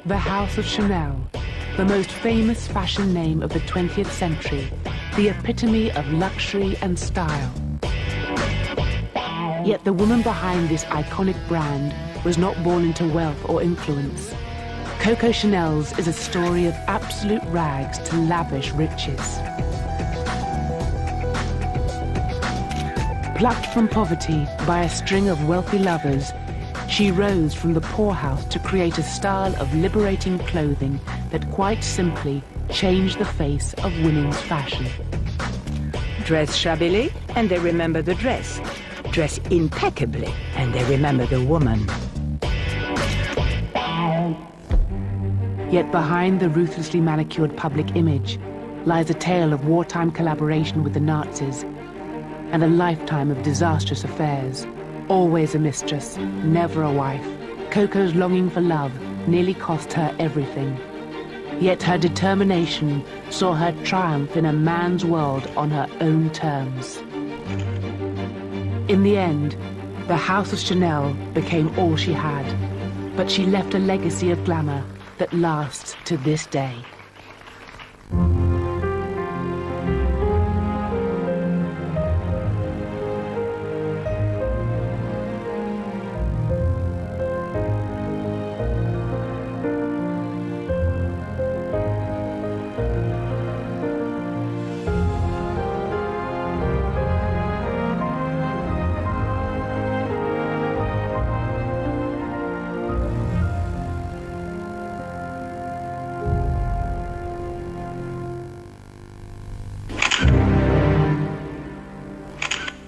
The House of Chanel, the most famous fashion name of the 20th century, the epitome of luxury and style. Yet the woman behind this iconic brand was not born into wealth or influence. Coco Chanel's is a story of absolute rags to lavish riches. Plucked from poverty by a string of wealthy lovers, she rose from the poorhouse to create a style of liberating clothing that quite simply changed the face of women's fashion. Dress shabbily, and they remember the dress. Dress impeccably, and they remember the woman. Yet behind the ruthlessly manicured public image lies a tale of wartime collaboration with the Nazis and a lifetime of disastrous affairs. Always a mistress, never a wife, Coco's longing for love nearly cost her everything. Yet her determination saw her triumph in a man's world on her own terms. In the end, the House of Chanel became all she had, but she left a legacy of glamour that lasts to this day.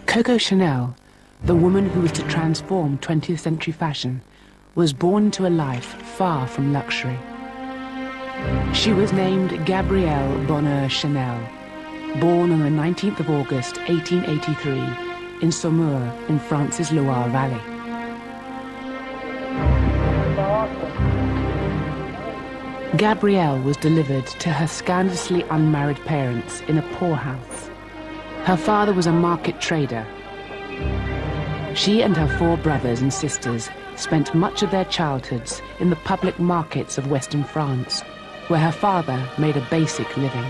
Coco Chanel, the woman who was to transform 20th century fashion, was born into a life far from luxury. She was named Gabrielle Bonheur Chanel, born on the 19th of August 1883 in Saumur in France's Loire Valley. Gabrielle was delivered to her scandalously unmarried parents in a poorhouse. Her father was a market trader. She and her 4 brothers and sisters spent much of their childhoods in the public markets of Western France, where her father made a basic living.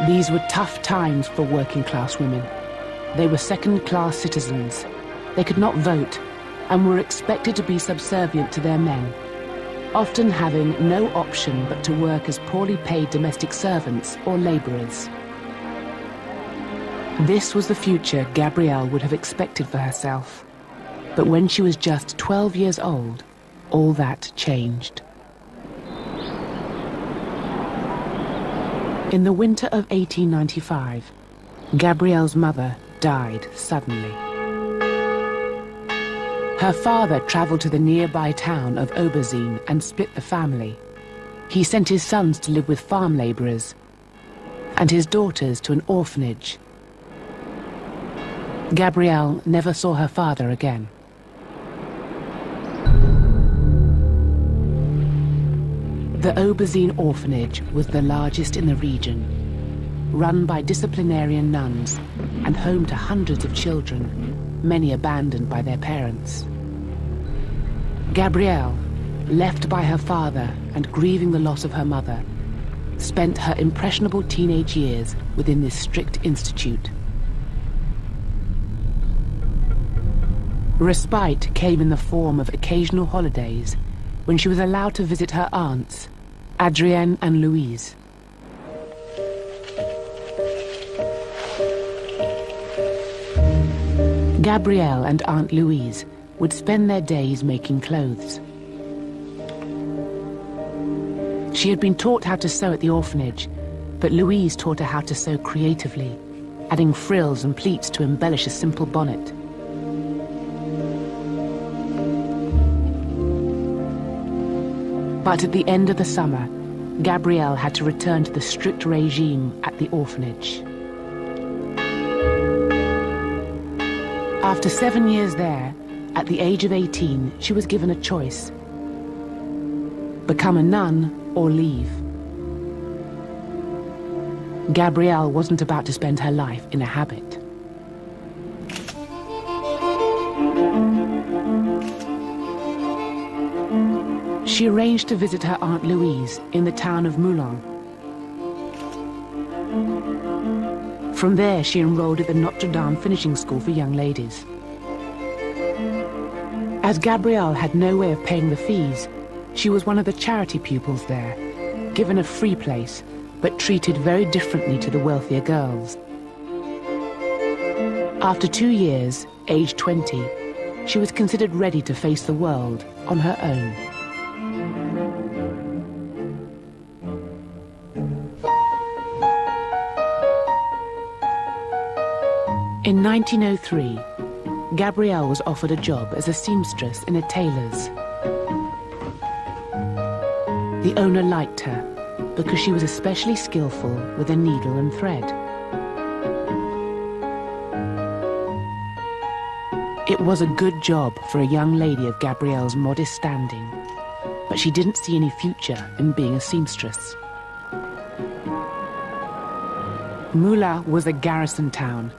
These were tough times for working-class women. They were second-class citizens. They could not vote and were expected to be subservient to their men, often having no option but to work as poorly paid domestic servants or laborers. This was the future Gabrielle would have expected for herself. But when she was just 12 years old, all that changed. In the winter of 1895, Gabrielle's mother died suddenly. Her father traveled to the nearby town of Aubezine and split the family. He sent his sons to live with farm laborers and his daughters to an orphanage. Gabrielle never saw her father again. The Aubezine orphanage was the largest in the region, run by disciplinarian nuns and home to hundreds of children, many abandoned by their parents. Gabrielle, left by her father and grieving the loss of her mother, spent her impressionable teenage years within this strict institute. Respite came in the form of occasional holidays when she was allowed to visit her aunts, Adrienne and Louise. Gabrielle and Aunt Louise would spend their days making clothes. She had been taught how to sew at the orphanage, but Louise taught her how to sew creatively, adding frills and pleats to embellish a simple bonnet. But at the end of the summer, Gabrielle had to return to the strict regime at the orphanage. After 7 years there, at the age of 18, she was given a choice: become a nun or leave. Gabrielle wasn't about to spend her life in a habit. She arranged to visit her Aunt Louise in the town of Moulins. From there, she enrolled at the Notre Dame Finishing School for young ladies. As Gabrielle had no way of paying the fees, she was one of the charity pupils there, given a free place, but treated very differently to the wealthier girls. After 2 years, aged 20, she was considered ready to face the world on her own. In 1903, Gabrielle was offered a job as a seamstress in a tailor's. The owner liked her because she was especially skillful with a needle and thread. It was a good job for a young lady of Gabrielle's modest standing, but she didn't see any future in being a seamstress. Moulins was a garrison town,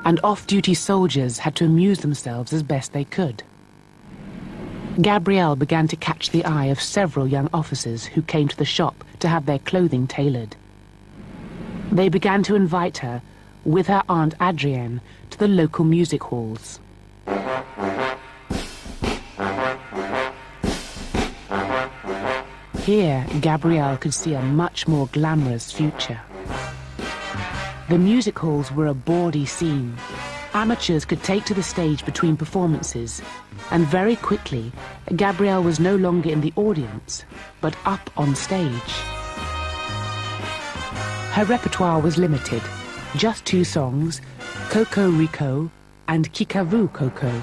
and off-duty soldiers had to amuse themselves as best they could. Gabrielle began to catch the eye of several young officers who came to the shop to have their clothing tailored. They began to invite her, with her Aunt Adrienne, to the local music halls. Here, Gabrielle could see a much more glamorous future. The music halls were a bawdy scene. Amateurs could take to the stage between performances, and very quickly, Gabrielle was no longer in the audience, but up on stage. Her repertoire was limited, just 2 songs, Coco Rico and Kikavu Coco,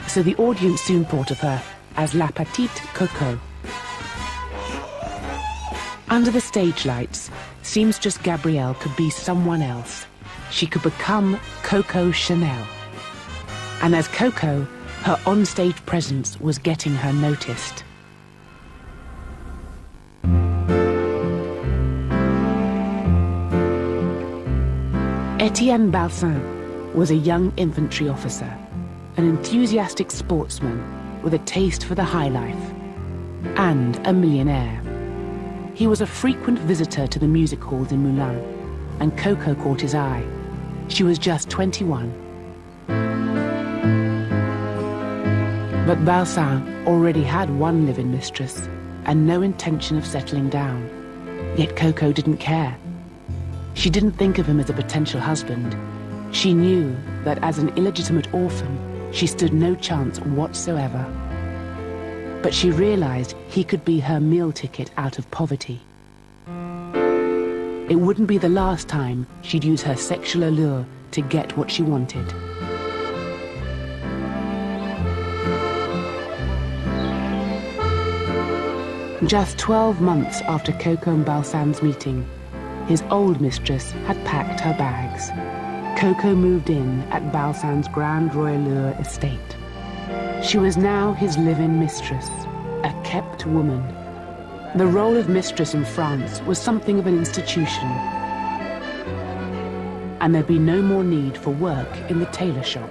so the audience soon thought of her as La Petite Coco. Under the stage lights, seamstress Gabrielle could be someone else. She could become Coco Chanel. And as Coco, her onstage presence was getting her noticed. Etienne Balsan was a young infantry officer, an enthusiastic sportsman with a taste for the high life, and a millionaire. He was a frequent visitor to the music halls in Moulins, and Coco caught his eye. She was just 21. But Balsan already had one live-in mistress and no intention of settling down. Yet Coco didn't care. She didn't think of him as a potential husband. She knew that as an illegitimate orphan, she stood no chance whatsoever. But she realized he could be her meal ticket out of poverty. It wouldn't be the last time she'd use her sexual allure to get what she wanted. Just 12 months after Coco and Balsan's meeting, his old mistress had packed her bags. Coco moved in at Balsan's Grand Royalure estate. She was now his live-in mistress, a kept woman. The role of mistress in France was something of an institution, and there'd be no more need for work in the tailor shop.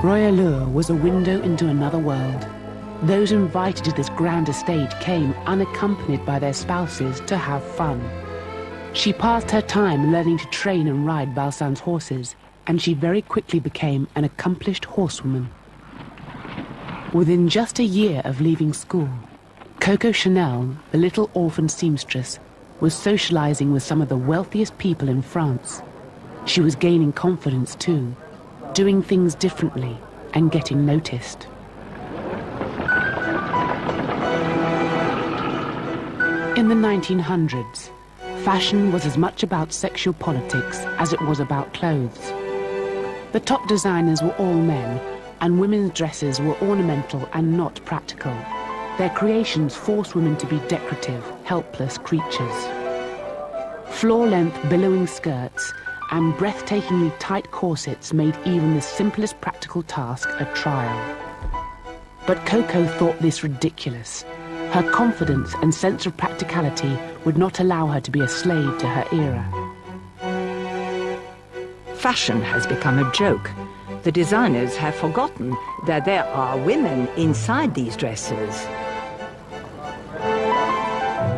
Royalure was a window into another world. Those invited to this grand estate came unaccompanied by their spouses to have fun. She passed her time learning to train and ride Balsan's horses, and she very quickly became an accomplished horsewoman. Within just a year of leaving school, Coco Chanel, the little orphan seamstress, was socializing with some of the wealthiest people in France. She was gaining confidence too, doing things differently and getting noticed. In the 1900s, fashion was as much about sexual politics as it was about clothes. The top designers were all men, and women's dresses were ornamental and not practical. Their creations forced women to be decorative, helpless creatures. Floor-length billowing skirts and breathtakingly tight corsets made even the simplest practical task a trial. But Coco thought this ridiculous. Her confidence and sense of practicality would not allow her to be a slave to her era. Fashion has become a joke. The designers have forgotten that there are women inside these dresses.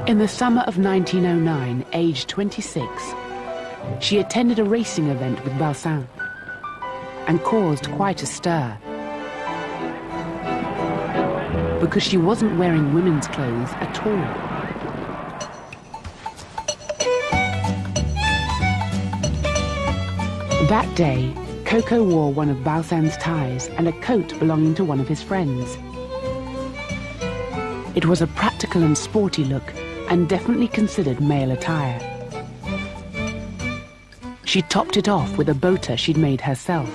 In the summer of 1909, aged 26, she attended a racing event with Balsan and caused quite a stir. Because she wasn't wearing women's clothes at all. That day, Coco wore one of Balsan's ties and a coat belonging to one of his friends. It was a practical and sporty look, and definitely considered male attire. She topped it off with a boater she'd made herself.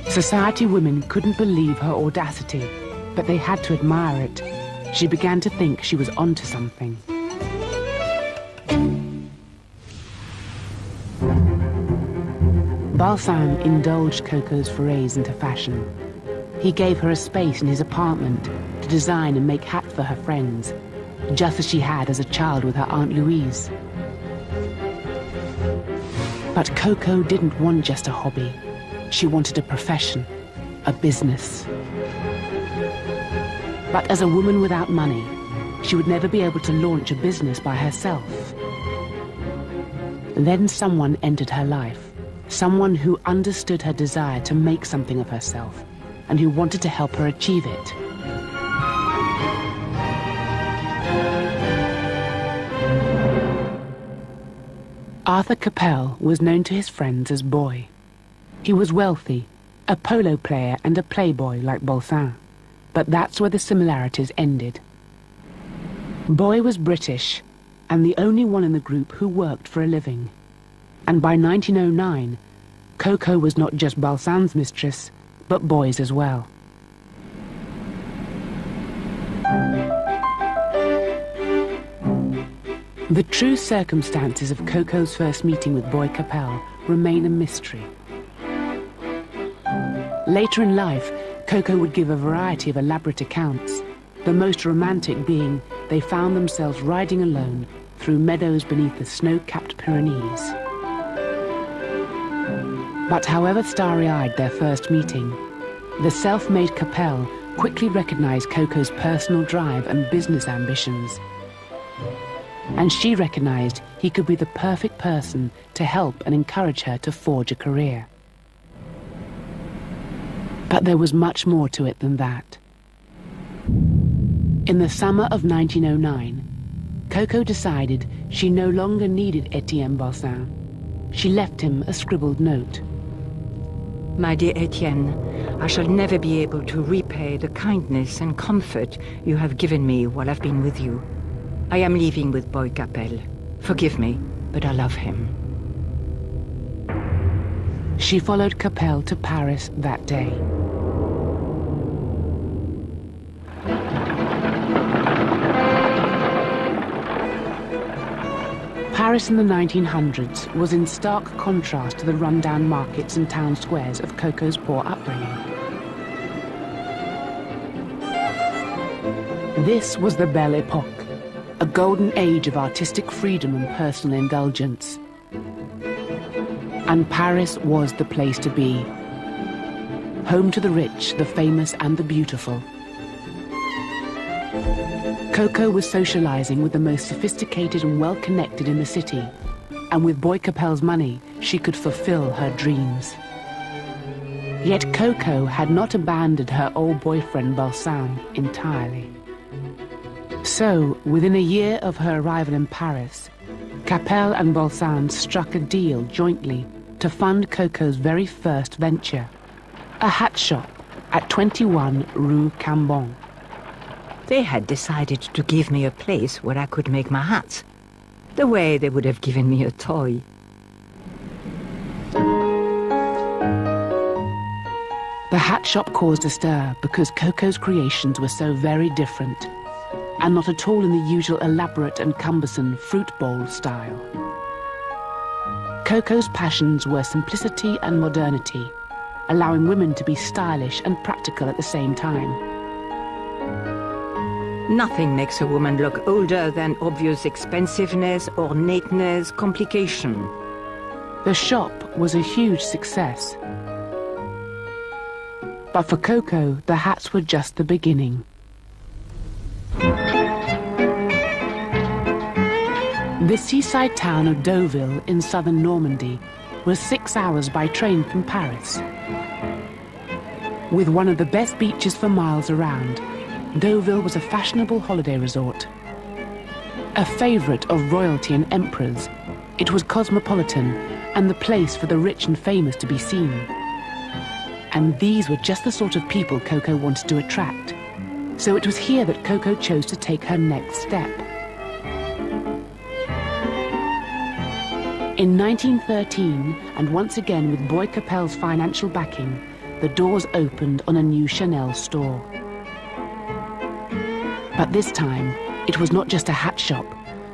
Society women couldn't believe her audacity, but they had to admire it. She began to think she was onto something. Balsan indulged Coco's forays into fashion. He gave her a space in his apartment to design and make hats for her friends, just as she had as a child with her Aunt Louise. But Coco didn't want just a hobby. She wanted a profession, a business. But as a woman without money, she would never be able to launch a business by herself. Then someone entered her life, someone who understood her desire to make something of herself, and who wanted to help her achieve it. Arthur Capel was known to his friends as Boy. He was wealthy, a polo player and a playboy like Balsan, but that's where the similarities ended. Boy was British, and the only one in the group who worked for a living. And by 1909, Coco was not just Balsan's mistress, but Boy's as well. The true circumstances of Coco's first meeting with Boy Capel remain a mystery. Later in life, Coco would give a variety of elaborate accounts, the most romantic being they found themselves riding alone through meadows beneath the snow-capped Pyrenees. But however starry-eyed their first meeting, the self-made Capel quickly recognized Coco's personal drive and business ambitions. And she recognized he could be the perfect person to help and encourage her to forge a career. But there was much more to it than that. In the summer of 1909, Coco decided she no longer needed Etienne Balsan. She left him a scribbled note. My dear Etienne, I shall never be able to repay the kindness and comfort you have given me while I've been with you. I am leaving with Boy Capel. Forgive me, but I love him. She followed Capel to Paris that day. Paris in the 1900s was in stark contrast to the run-down markets and town squares of Coco's poor upbringing. This was the Belle Epoque, a golden age of artistic freedom and personal indulgence. And Paris was the place to be. Home to the rich, the famous, and the beautiful. Coco was socializing with the most sophisticated and well-connected in the city, and with Boy Capel's money, she could fulfill her dreams. Yet Coco had not abandoned her old boyfriend Balsan entirely. So, within a year of her arrival in Paris, Capel and Balsan struck a deal jointly to fund Coco's very first venture, a hat shop at 21 Rue Cambon. They had decided to give me a place where I could make my hats, the way they would have given me a toy. The hat shop caused a stir because Coco's creations were so very different, and not at all in the usual elaborate and cumbersome fruit bowl style. Coco's passions were simplicity and modernity, allowing women to be stylish and practical at the same time. Nothing makes a woman look older than obvious expensiveness, ornateness, complication. The shop was a huge success. But for Coco, the hats were just the beginning. The seaside town of Deauville in southern Normandy was 6 hours by train from Paris. With one of the best beaches for miles around, Deauville was a fashionable holiday resort. A favorite of royalty and emperors, it was cosmopolitan and the place for the rich and famous to be seen. And these were just the sort of people Coco wanted to attract. So it was here that Coco chose to take her next step. In 1913, and once again with Bois Capel's financial backing, the doors opened on a new Chanel store. But this time, it was not just a hat shop,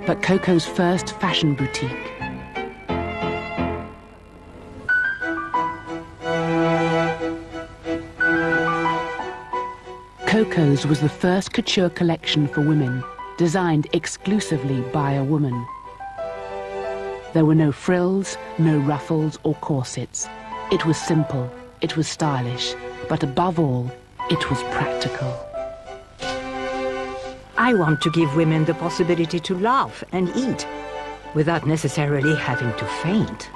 but Coco's first fashion boutique. Coco's was the first couture collection for women, designed exclusively by a woman. There were no frills, no ruffles or corsets. It was simple, it was stylish, but above all, it was practical. I want to give women the possibility to laugh and eat, without necessarily having to faint.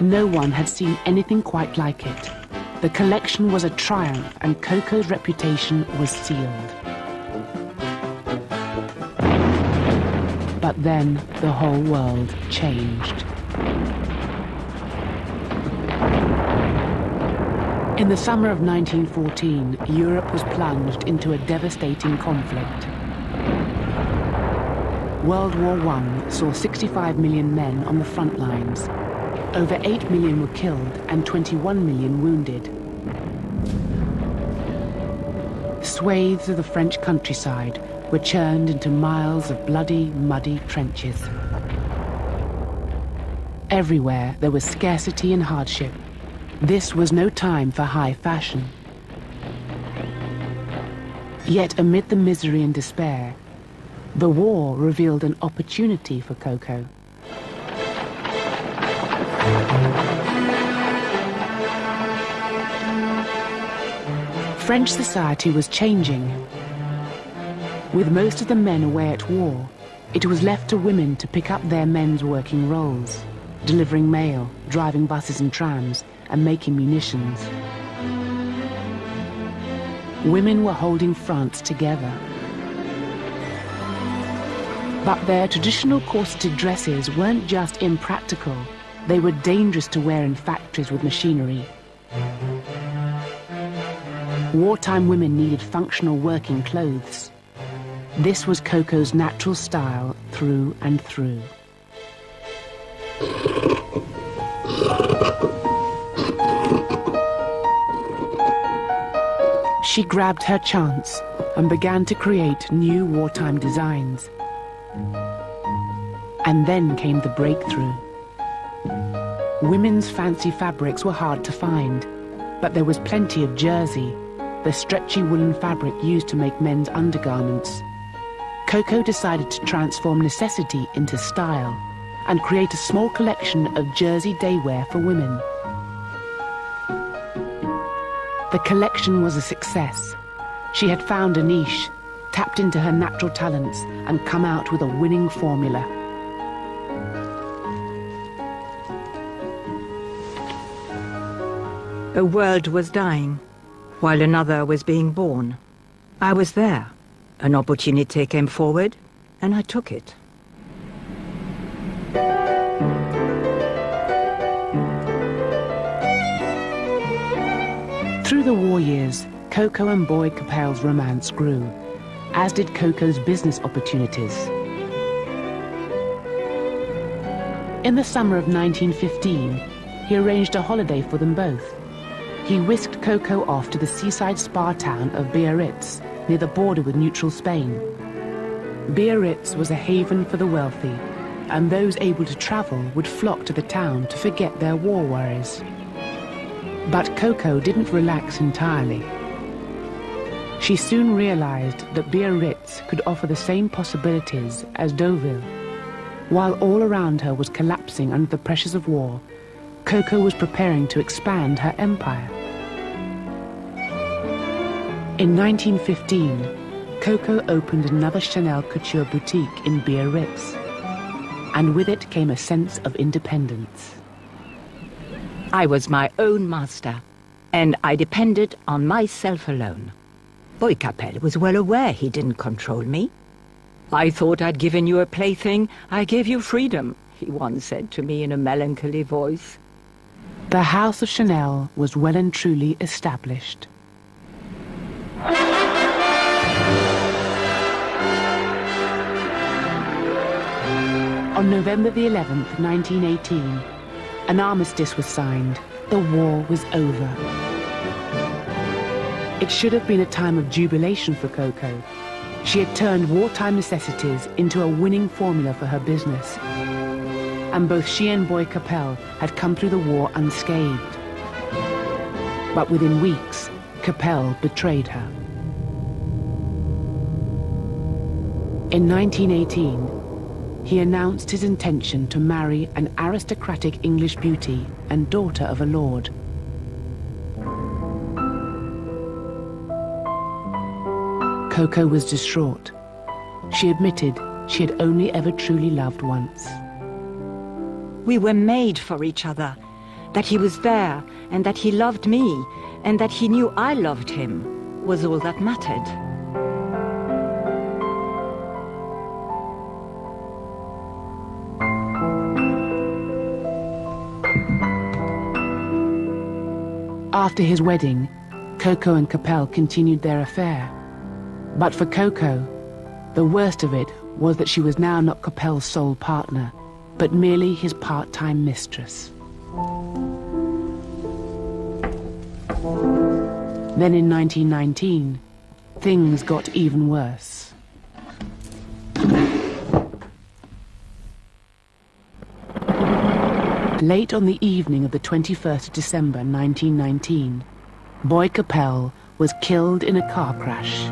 No one had seen anything quite like it. The collection was a triumph and Coco's reputation was sealed. But then the whole world changed. In the summer of 1914, Europe was plunged into a devastating conflict. World War I saw 65 million men on the front lines. Over 8 million were killed and 21 million wounded. Swathes of the French countryside were churned into miles of bloody, muddy trenches. Everywhere there was scarcity and hardship. This was no time for high fashion. Yet amid the misery and despair, the war revealed an opportunity for Coco. French society was changing. With most of the men away at war, it was left to women to pick up their men's working roles, delivering mail, driving buses and trams, and making munitions. Women were holding France together. But their traditional corseted dresses weren't just impractical, they were dangerous to wear in factories with machinery. Wartime women needed functional working clothes. This was Coco's natural style through and through. She grabbed her chance and began to create new wartime designs. And then came the breakthrough. Women's fancy fabrics were hard to find, but there was plenty of jersey, the stretchy woolen fabric used to make men's undergarments. Coco decided to transform necessity into style and create a small collection of jersey daywear for women. The collection was a success. She had found a niche, tapped into her natural talents, and come out with a winning formula. A world was dying, while another was being born. I was there. An opportunity came forward, and I took it. Through the war years, Coco and Bois Capel's romance grew, as did Coco's business opportunities. In the summer of 1915, he arranged a holiday for them both. He whisked Coco off to the seaside spa town of Biarritz, near the border with neutral Spain. Biarritz was a haven for the wealthy, and those able to travel would flock to the town to forget their war worries. But Coco didn't relax entirely. She soon realized that Biarritz could offer the same possibilities as Deauville. While all around her was collapsing under the pressures of war, Coco was preparing to expand her empire. In 1915, Coco opened another Chanel couture boutique in Biarritz, and with it came a sense of independence. I was my own master, and I depended on myself alone. Boy Capel was well aware he didn't control me. "I thought I'd given you a plaything. I gave you freedom," he once said to me in a melancholy voice. The House of Chanel was well and truly established. On November the 11th, 1918, an armistice was signed. The war was over. It should have been a time of jubilation for Coco. She had turned wartime necessities into a winning formula for her business. And both she and Boy Capel had come through the war unscathed. But within weeks, Capel betrayed her. In 1918, he announced his intention to marry an aristocratic English beauty and daughter of a lord. Coco was distraught. She admitted she had only ever truly loved once. We were made for each other, that he was there, and that he loved me, and that he knew I loved him, was all that mattered. After his wedding, Coco and Capel continued their affair. But for Coco, the worst of it was that she was now not Capel's sole partner, but merely his part-time mistress. Then in 1919, things got even worse. Late on the evening of the 21st of December 1919, Boy Capel was killed in a car crash.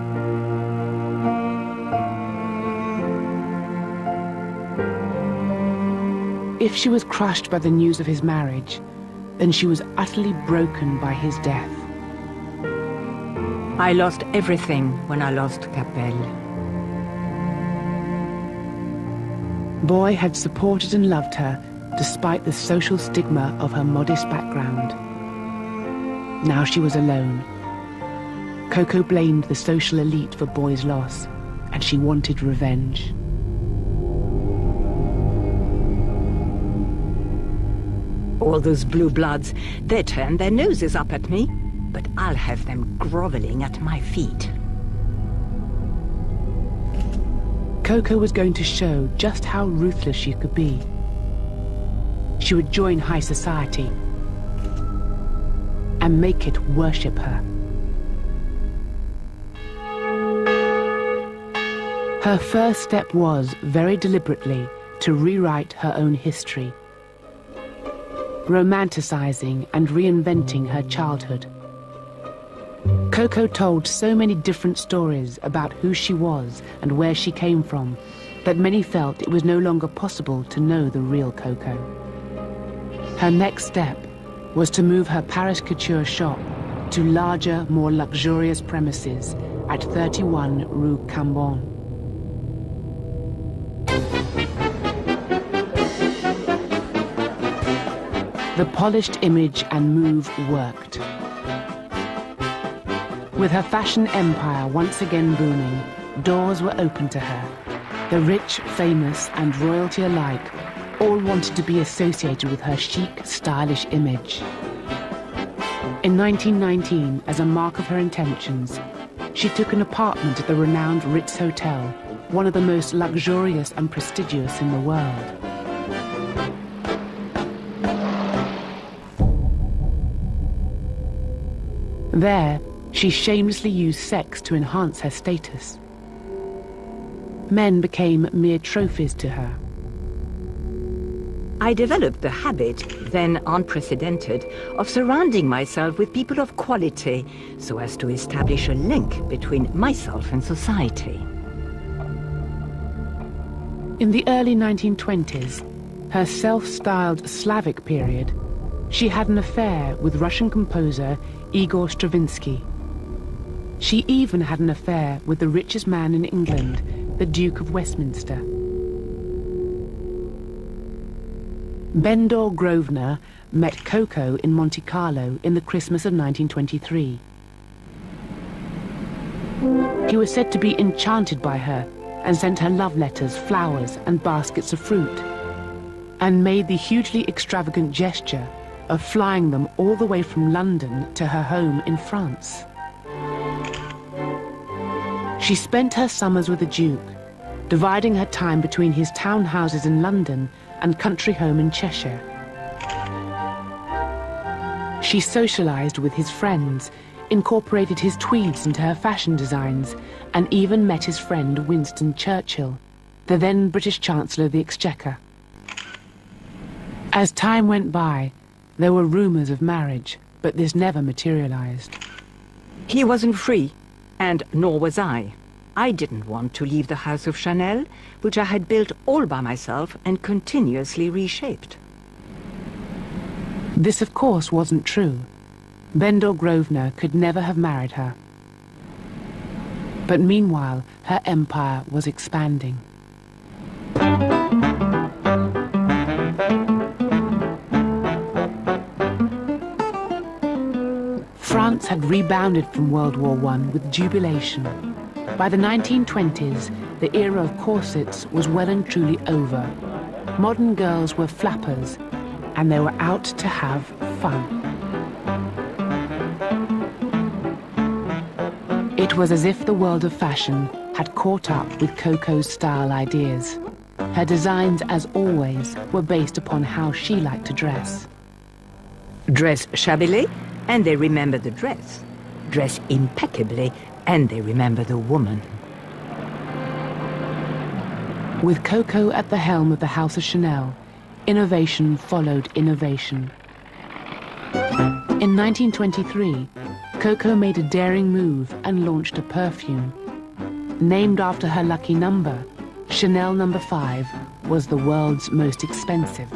If she was crushed by the news of his marriage, then she was utterly broken by his death. I lost everything when I lost Capel. Boy had supported and loved her despite the social stigma of her modest background. Now she was alone. Coco blamed the social elite for Boy's loss, and she wanted revenge. All those blue bloods, they turn their noses up at me, but I'll have them groveling at my feet. Coco was going to show just how ruthless she could be. She would join high society and make it worship her. Her first step was, very deliberately, to rewrite her own history, romanticizing and reinventing her childhood. Coco told so many different stories about who she was and where she came from that many felt it was no longer possible to know the real Coco. Her next step was to move her Paris couture shop to larger, more luxurious premises at 31 Rue Cambon. The polished image and move worked. With her fashion empire once again booming, doors were open to her. The rich, famous, and royalty alike all wanted to be associated with her chic, stylish image. In 1919, as a mark of her intentions, she took an apartment at the renowned Ritz Hotel, one of the most luxurious and prestigious in the world. There, she shamelessly used sex to enhance her status. Men became mere trophies to her. I developed the habit, then unprecedented, of surrounding myself with people of quality so as to establish a link between myself and society. In the early 1920s, her self-styled Slavic period, she had an affair with Russian composer Igor Stravinsky. She even had an affair with the richest man in England, the Duke of Westminster. Bendor Grosvenor met Coco in Monte Carlo in the Christmas of 1923. He was said to be enchanted by her and sent her love letters, flowers, and baskets of fruit, and made the hugely extravagant gesture of flying them all the way from London to her home in France. She spent her summers with the Duke, dividing her time between his townhouses in London and country home in Cheshire. She socialized with his friends, incorporated his tweeds into her fashion designs, and even met his friend Winston Churchill, the then British Chancellor of the Exchequer. As time went by, there were rumors of marriage, but this never materialized. He wasn't free, and nor was I. I didn't want to leave the House of Chanel, which I had built all by myself and continuously reshaped. This, of course, wasn't true. Bendor Grosvenor could never have married her. But meanwhile, her empire was expanding. France had rebounded from World War I with jubilation. By the 1920s, the era of corsets was well and truly over. Modern girls were flappers, and they were out to have fun. It was as if the world of fashion had caught up with Coco's style ideas. Her designs, as always, were based upon how she liked to dress. Dress shabbily, and they remember the dress. Dress impeccably, and they remember the woman. With Coco at the helm of the House of Chanel, innovation followed innovation. In 1923, Coco made a daring move and launched a perfume. Named after her lucky number, Chanel No. 5 was the world's most expensive.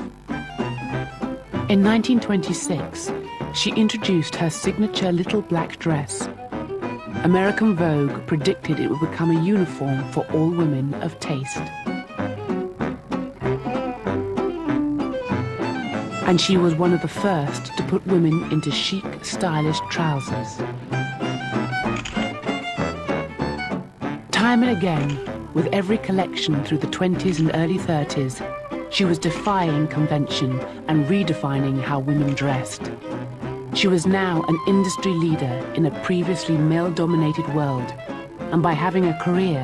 In 1926, she introduced her signature little black dress. American Vogue predicted it would become a uniform for all women of taste. And she was one of the first to put women into chic, stylish trousers. Time and again, with every collection through the 20s and early 30s, she was defying convention and redefining how women dressed. She was now an industry leader in a previously male-dominated world, and by having a career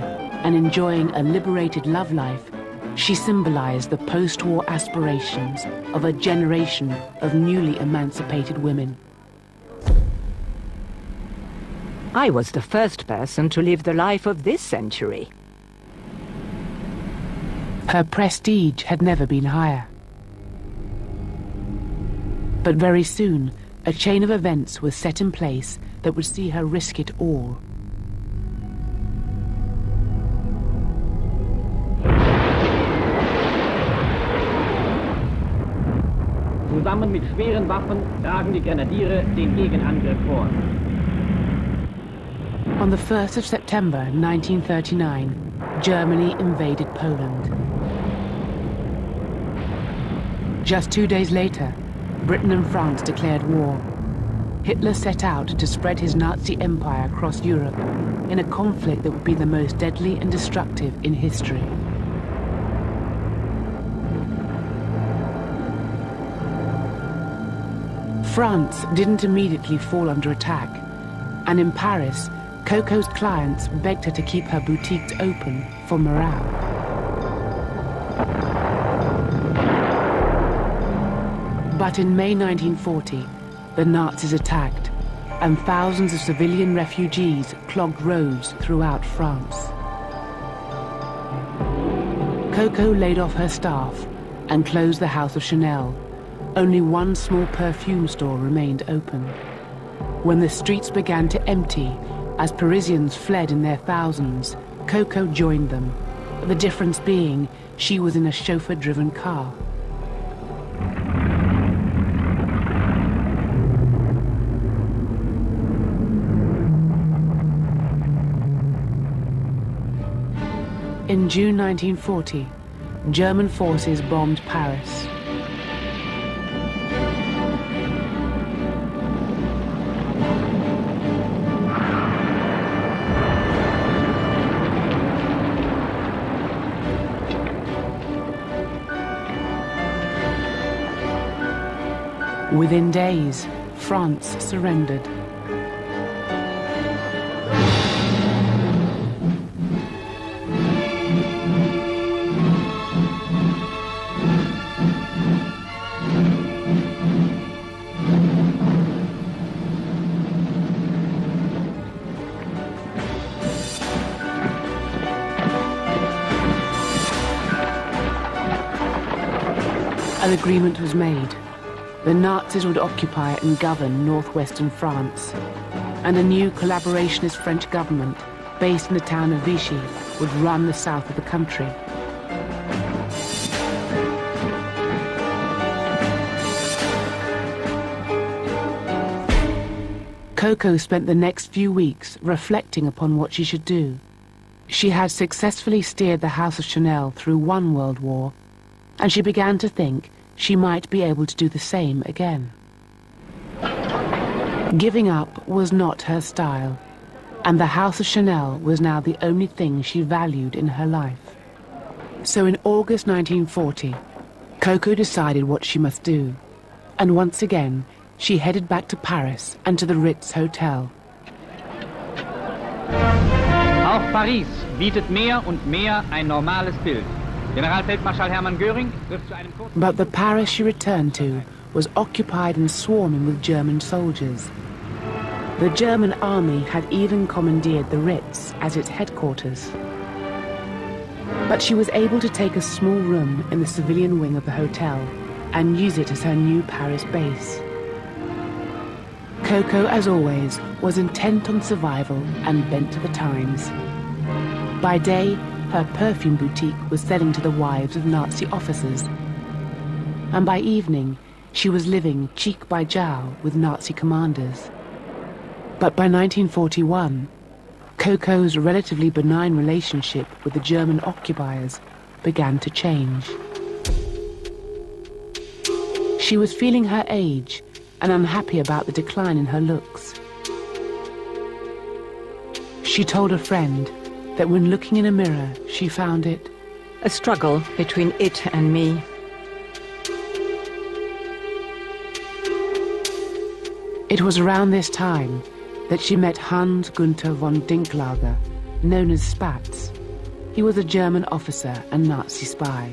and enjoying a liberated love life, she symbolized the post-war aspirations of a generation of newly emancipated women. I was the first person to live the life of this century. Her prestige had never been higher. But very soon, a chain of events was set in place that would see her risk it all. Zusammen mit schweren Waffen tragen die Grenadiere den Gegenangriff vor. On the 1st of September 1939, Germany invaded Poland. Just 2 days later, Britain and France declared war. Hitler set out to spread his Nazi empire across Europe in a conflict that would be the most deadly and destructive in history. France didn't immediately fall under attack, and in Paris, Coco's clients begged her to keep her boutiques open for morale. But in May 1940, the Nazis attacked, and thousands of civilian refugees clogged roads throughout France. Coco laid off her staff and closed the House of Chanel. Only one small perfume store remained open. When the streets began to empty, as Parisians fled in their thousands, Coco joined them. the difference being she was in a chauffeur-driven car. In June 1940, German forces bombed Paris. Within days, France surrendered. An agreement was made. The Nazis would occupy and govern northwestern France, and a new collaborationist French government, based in the town of Vichy, would run the south of the country. Coco spent the next few weeks reflecting upon what she should do. She had successfully steered the House of Chanel through one world war, and she began to think she might be able to do the same again. Giving up was not her style, and the House of Chanel was now the only thing she valued in her life. So in August 1940, Coco decided what she must do, and once again, she headed back to Paris and to the Ritz Hotel. Auch Paris bietet mehr und mehr ein normales Bild. Generalfeldmarschall Hermann Göring wird zu einem kurzen... But the Paris she returned to was occupied and swarming with German soldiers. The German army had even commandeered the Ritz as its headquarters. But she was able to take a small room in the civilian wing of the hotel and use it as her new Paris base. Coco, as always, was intent on survival and bent to the times. By day, her perfume boutique was selling to the wives of Nazi officers. And by evening, she was living cheek by jowl with Nazi commanders. But by 1941, Coco's relatively benign relationship with the German occupiers began to change. She was feeling her age and unhappy about the decline in her looks. She told a friend that when looking in a mirror, she found it a struggle between it and me. It was around this time that she met Hans Gunther von Dinklager, known as Spatz. He was a German officer and Nazi spy,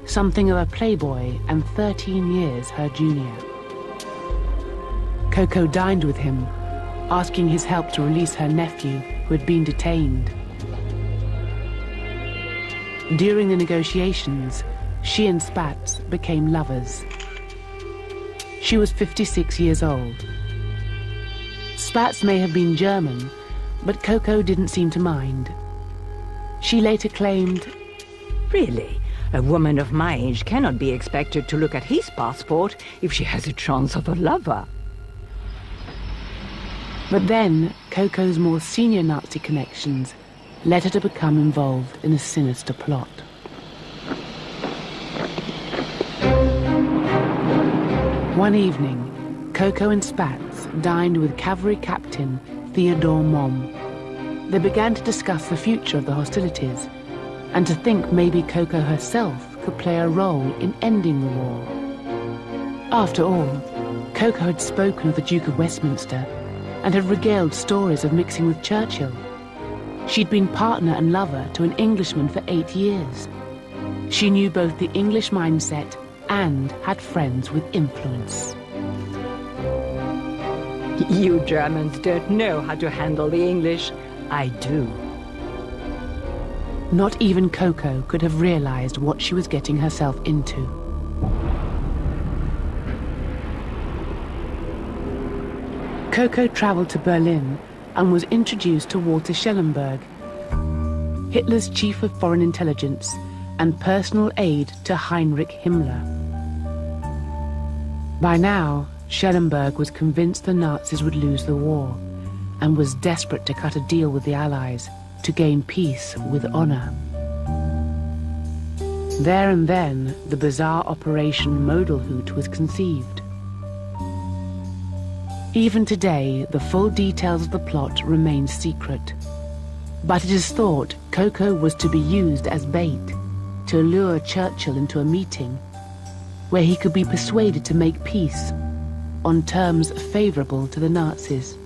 something of a playboy and 13 years her junior. Coco dined with him, asking his help to release her nephew who had been detained. During the negotiations, she and Spatz became lovers. She was 56 years old. Spatz may have been German, but Coco didn't seem to mind. She later claimed, Really? A woman of my age cannot be expected to look at his passport if she has a chance of a lover. But then, Coco's more senior Nazi connections led her to become involved in a sinister plot. One evening, Coco and Spatz dined with cavalry captain Theodore Momm. They began to discuss the future of the hostilities and to think maybe Coco herself could play a role in ending the war. After all, Coco had spoken of the Duke of Westminster and had regaled stories of mixing with Churchill. She'd been partner and lover to an Englishman for 8 years. She knew both the English mindset and had friends with influence. You Germans don't know how to handle the English. I do. Not even Coco could have realized what she was getting herself into. Coco traveled to Berlin and was introduced to Walter Schellenberg. Hitler's chief of foreign intelligence and personal aide to Heinrich Himmler. By now, Schellenberg was convinced the Nazis would lose the war and was desperate to cut a deal with the Allies to gain peace with honor. There and then, the bizarre Operation Modelhut was conceived. Even today, the full details of the plot remain secret. But it is thought Coco was to be used as bait to lure Churchill into a meeting where he could be persuaded to make peace on terms favorable to the Nazis.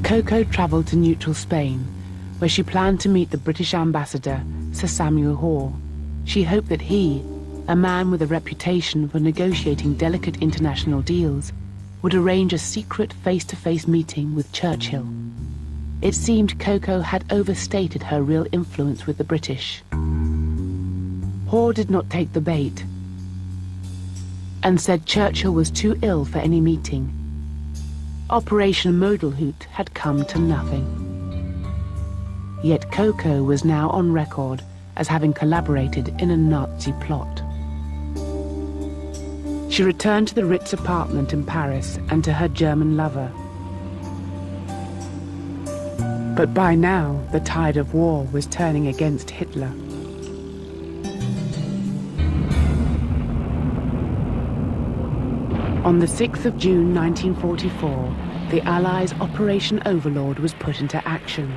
Coco traveled to neutral Spain, where she planned to meet the British ambassador, Sir Samuel Hoare. She hoped that he, a man with a reputation for negotiating delicate international deals, would arrange a secret face-to-face meeting with Churchill. It seemed Coco had overstated her real influence with the British. Hoare did not take the bait and said Churchill was too ill for any meeting. Operation Modelhut had come to nothing. Yet Coco was now on record as having collaborated in a Nazi plot. She returned to the Ritz apartment in Paris and to her German lover. But by now, the tide of war was turning against Hitler. On the 6th of June 1944, the Allies' Operation Overlord was put into action.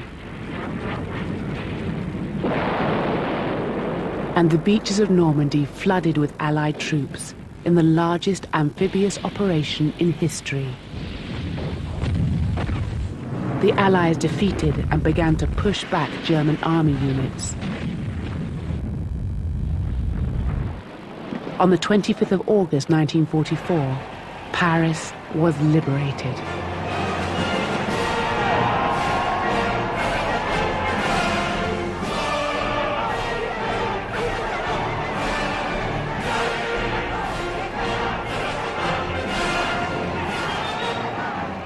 And the beaches of Normandy flooded with Allied troops in the largest amphibious operation in history. The Allies defeated and began to push back German army units. On the 25th of August 1944, Paris was liberated.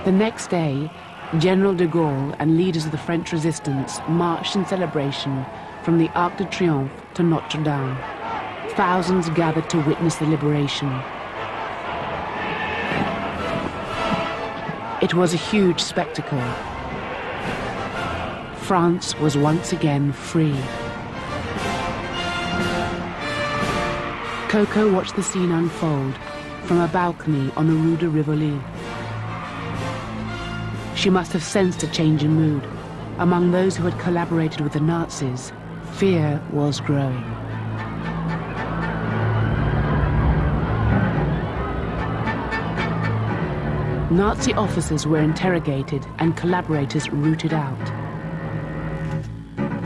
The next day, General de Gaulle and leaders of the French resistance marched in celebration from the Arc de Triomphe to Notre Dame. Thousands gathered to witness the liberation. It was a huge spectacle. France was once again free. Coco watched the scene unfold from a balcony on the Rue de Rivoli. She must have sensed a change in mood. Among those who had collaborated with the Nazis, fear was growing. Nazi officers were interrogated and collaborators rooted out.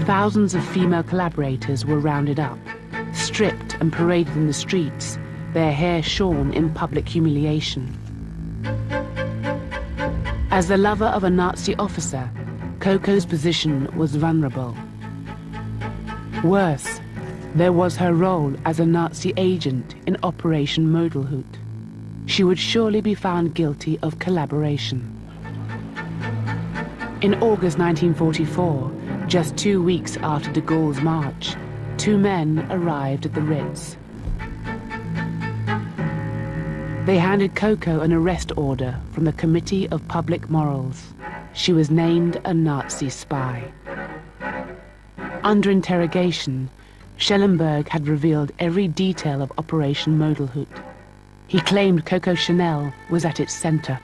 Thousands of female collaborators were rounded up, stripped and paraded in the streets, their hair shorn in public humiliation. As the lover of a Nazi officer, Coco's position was vulnerable. Worse, there was her role as a Nazi agent in Operation Modelhut. She would surely be found guilty of collaboration. In August 1944, just 2 weeks after de Gaulle's march, 2 men arrived at the Ritz. They handed Coco an arrest order from the Committee of Public Morals. She was named a Nazi spy. Under interrogation, Schellenberg had revealed every detail of Operation Modelhut. He claimed Coco Chanel was at its center.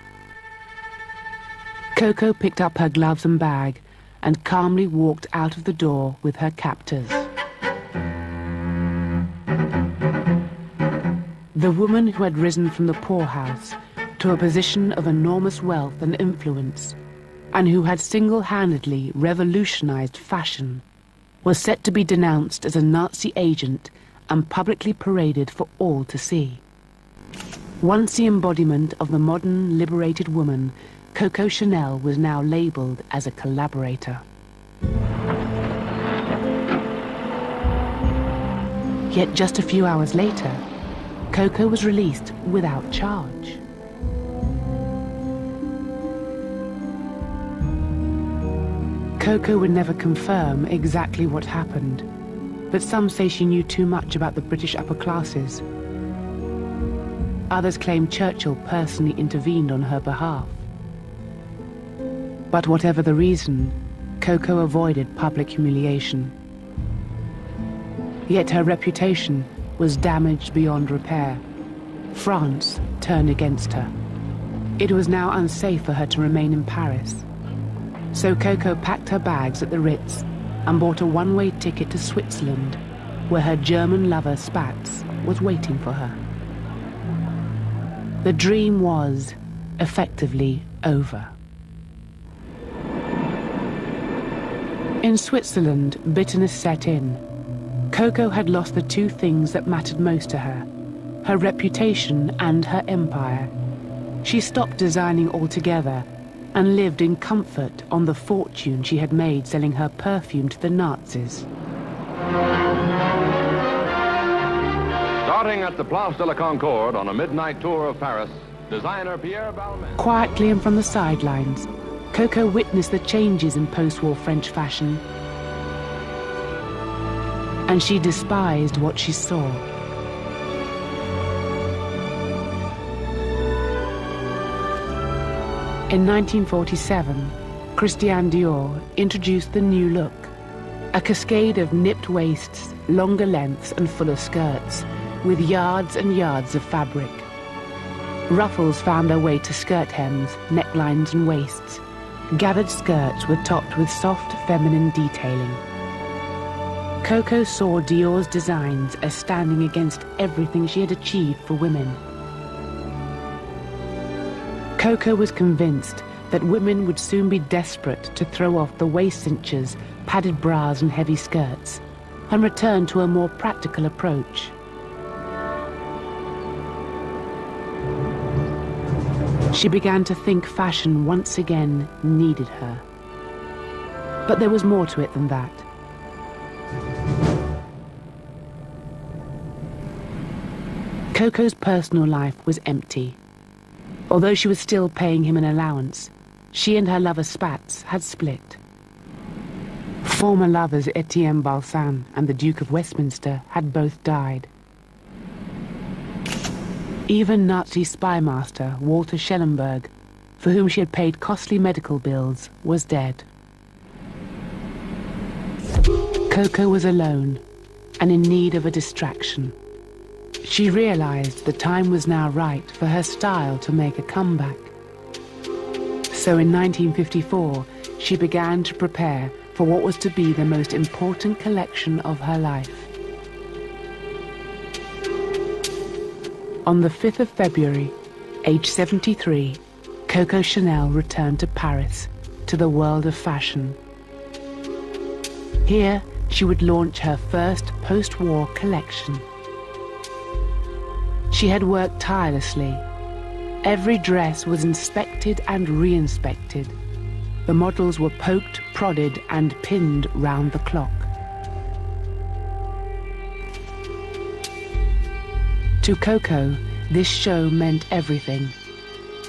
Coco picked up her gloves and bag and calmly walked out of the door with her captors. The woman who had risen from the poorhouse to a position of enormous wealth and influence, and who had single-handedly revolutionized fashion, was set to be denounced as a Nazi agent and publicly paraded for all to see. Once the embodiment of the modern, liberated woman, Coco Chanel was now labeled as a collaborator. Yet just a few hours later, Coco was released without charge. Coco would never confirm exactly what happened, but some say she knew too much about the British upper classes. Others claim Churchill personally intervened on her behalf. But whatever the reason, Coco avoided public humiliation. Yet her reputation was damaged beyond repair. France turned against her. It was now unsafe for her to remain in Paris. So Coco packed her bags at the Ritz and bought a one-way ticket to Switzerland, where her German lover Spatz was waiting for her. The dream was effectively over. In Switzerland, bitterness set in. Coco had lost the two things that mattered most to her, her reputation and her empire. She stopped designing altogether and lived in comfort on the fortune she had made selling her perfume to the Nazis. Starting at the Place de la Concorde on a midnight tour of Paris, designer Pierre Balmain. Quietly and from the sidelines, Coco witnessed the changes in post-war French fashion, and she despised what she saw. In 1947, Christian Dior introduced the new look, a cascade of nipped waists, longer lengths and fuller skirts, with yards and yards of fabric. Ruffles found their way to skirt hems, necklines and waists. Gathered skirts were topped with soft, feminine detailing. Coco saw Dior's designs as standing against everything she had achieved for women. Coco was convinced that women would soon be desperate to throw off the waist cinches, padded bras and heavy skirts, and return to a more practical approach. She began to think fashion once again needed her. But there was more to it than that. Coco's personal life was empty. Although she was still paying him an allowance, she and her lover Spatz had split. Former lovers Etienne Balsan and the Duke of Westminster had both died. Even Nazi spy master Walter Schellenberg, for whom she had paid costly medical bills, was dead. Coco was alone and in need of a distraction. She realized the time was now right for her style to make a comeback. So in 1954, she began to prepare for what was to be the most important collection of her life. On the 5th of February, age 73, Coco Chanel returned to Paris, to the world of fashion. Here, she would launch her first post-war collection. She had worked tirelessly. Every dress was inspected and re-inspected. The models were poked, prodded, and pinned round the clock. To Coco, this show meant everything,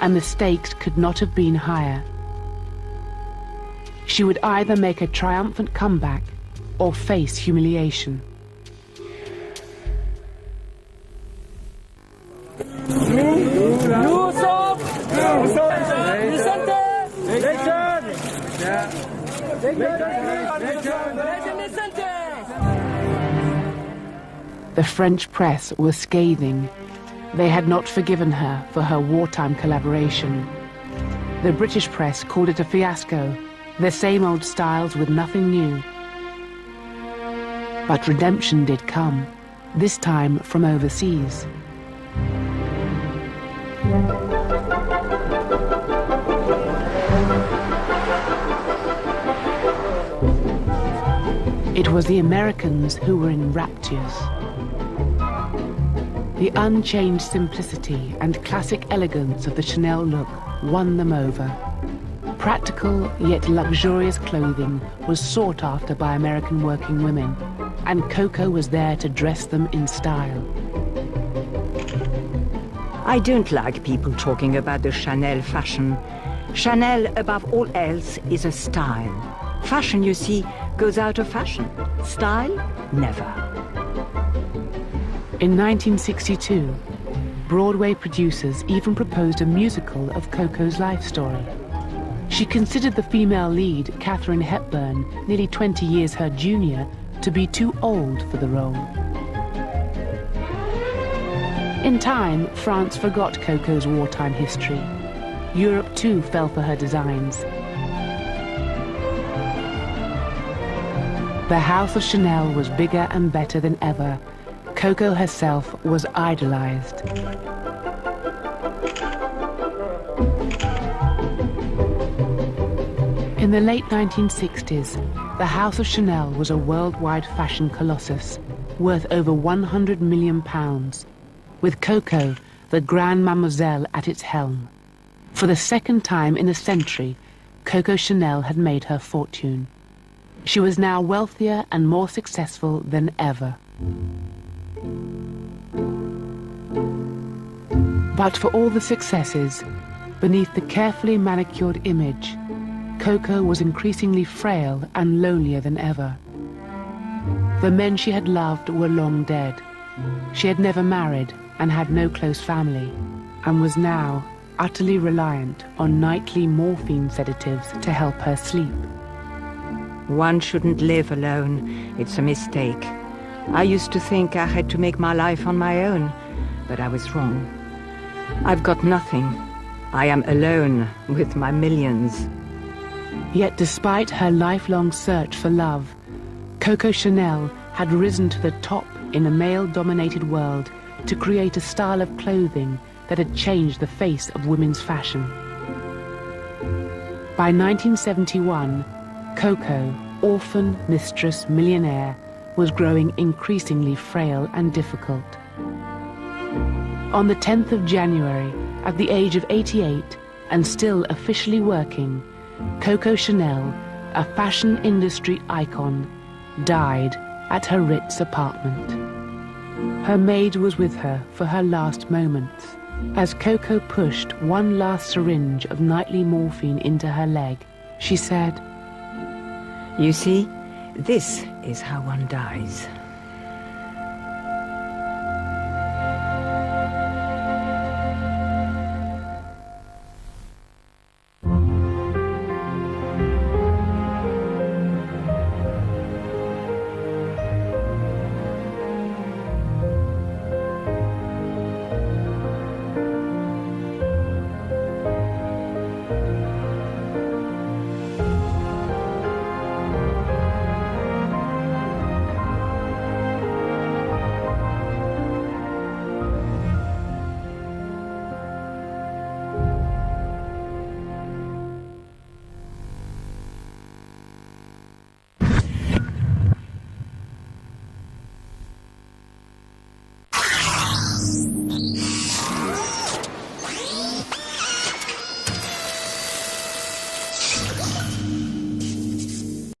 and the stakes could not have been higher. She would either make a triumphant comeback or face humiliation. The French press was scathing. They had not forgiven her for her wartime collaboration. The British press called it a fiasco, the same old styles with nothing new. But redemption did come, this time from overseas. It was the Americans who were in raptures. The unchanged simplicity and classic elegance of the Chanel look won them over. Practical yet luxurious clothing was sought after by American working women, and Coco was there to dress them in style. I don't like people talking about the Chanel fashion. Chanel, above all else, is a style. Fashion, you see, goes out of fashion. Style, never. In 1962, Broadway producers even proposed a musical of Coco's life story. She considered the female lead, Katharine Hepburn, nearly 20 years her junior, to be too old for the role. In time, France forgot Coco's wartime history. Europe too fell for her designs. The House of Chanel was bigger and better than ever. Coco herself was idolized. In the late 1960s, the House of Chanel was a worldwide fashion colossus, worth over £100 million, with Coco, the Grande Mademoiselle, at its helm. For the second time in a century, Coco Chanel had made her fortune. She was now wealthier and more successful than ever. But for all the successes, beneath the carefully manicured image, Coco was increasingly frail and lonelier than ever. The men she had loved were long dead. She had never married and had no close family, and was now utterly reliant on nightly morphine sedatives to help her sleep. One shouldn't live alone. It's a mistake. I used to think I had to make my life on my own, but I was wrong. I've got nothing. I am alone with my millions. Yet despite her lifelong search for love, Coco Chanel had risen to the top in a male-dominated world to create a style of clothing that had changed the face of women's fashion. By 1971, Coco, orphan, mistress, millionaire, was growing increasingly frail and difficult. On the 10th of January, at the age of 88, and still officially working, Coco Chanel, a fashion industry icon, died at her Ritz apartment. Her maid was with her for her last moments. As Coco pushed one last syringe of nightly morphine into her leg, she said, "You see, this is how one dies."